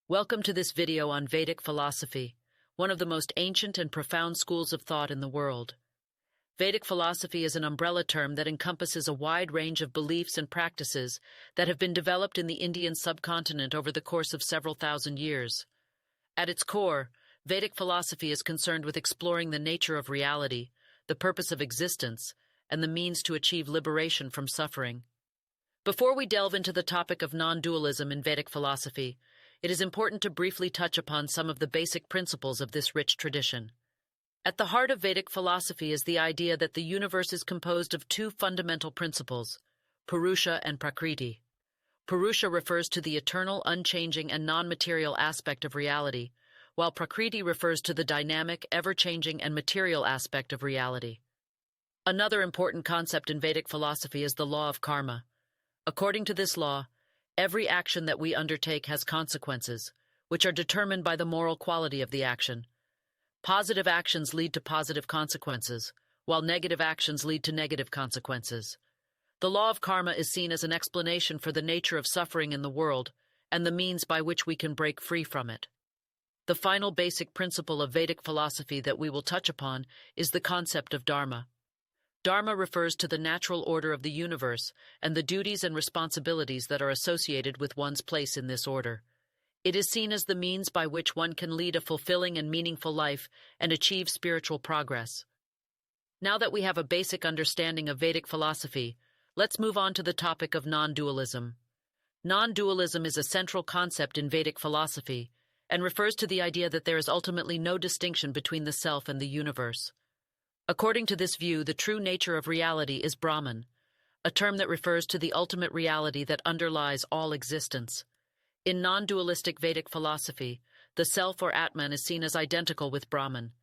Welcome to this video on Vedic philosophy, one of the most ancient and profound schools of thought in the world. Vedic philosophy is an umbrella term that encompasses a wide range of beliefs and practices that have been developed in the Indian subcontinent over the course of several thousand years. At its core, Vedic philosophy is concerned with exploring the nature of reality, the purpose of existence, and the means to achieve liberation from suffering. Before we delve into the topic of non-dualism in Vedic philosophy, it is important to briefly touch upon some of the basic principles of this rich tradition. At the heart of Vedic philosophy is the idea that the universe is composed of two fundamental principles, Purusha and Prakriti. Purusha refers to the eternal, unchanging, and non-material aspect of reality, while Prakriti refers to the dynamic, ever-changing, and material aspect of reality. Another important concept in Vedic philosophy is the law of karma. According to this law, every action that we undertake has consequences, which are determined by the moral quality of the action. Positive actions lead to positive consequences, while negative actions lead to negative consequences. The law of karma is seen as an explanation for the nature of suffering in the world and the means by which we can break free from it. The final basic principle of Vedic philosophy that we will touch upon is the concept of dharma. Dharma refers to the natural order of the universe and the duties and responsibilities that are associated with one's place in this order. It is seen as the means by which one can lead a fulfilling and meaningful life and achieve spiritual progress. Now that we have a basic understanding of Vedic philosophy, let's move on to the topic of non-dualism. Non-dualism is a central concept in Vedic philosophy and refers to the idea that there is ultimately no distinction between the self and the universe. According to this view, the true nature of reality is Brahman, a term that refers to the ultimate reality that underlies all existence. In non-dualistic Vedic philosophy, the self or Atman is seen as identical with Brahman.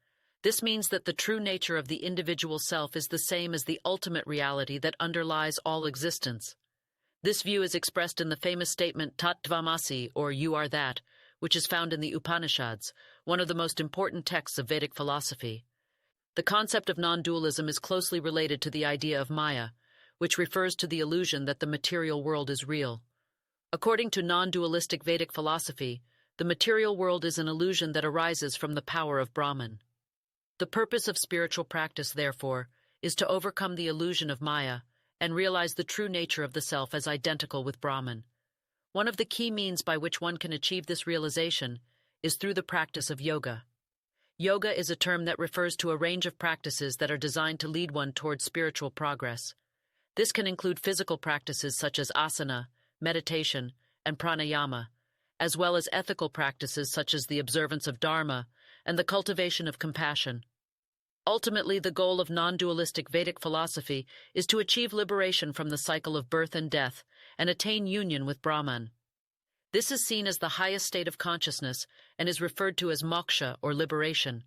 This means that the true nature of the individual self is the same as the ultimate reality that underlies all existence. This view is expressed in the famous statement Tat Tvamasi, or You Are That, which is found in the Upanishads, one of the most important texts of Vedic philosophy. The concept of non-dualism is closely related to the idea of Maya, which refers to the illusion that the material world is real. According to non-dualistic Vedic philosophy, the material world is an illusion that arises from the power of Brahman. The purpose of spiritual practice, therefore, is to overcome the illusion of Maya and realize the true nature of the self as identical with Brahman. One of the key means by which one can achieve this realization is through the practice of yoga. Yoga is a term that refers to a range of practices that are designed to lead one towards spiritual progress. This can include physical practices such as asana, meditation, and pranayama, as well as ethical practices such as the observance of dharma and the cultivation of compassion. Ultimately, the goal of non-dualistic Vedic philosophy is to achieve liberation from the cycle of birth and death and attain union with Brahman. This is seen as the highest state of consciousness and is referred to as moksha, or liberation.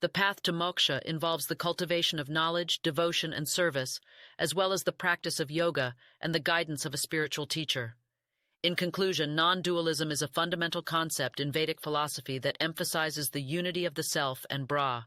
The path to moksha involves the cultivation of knowledge, devotion, and service, as well as the practice of yoga and the guidance of a spiritual teacher. In conclusion, non-dualism is a fundamental concept in Vedic philosophy that emphasizes the unity of the self and Brahman,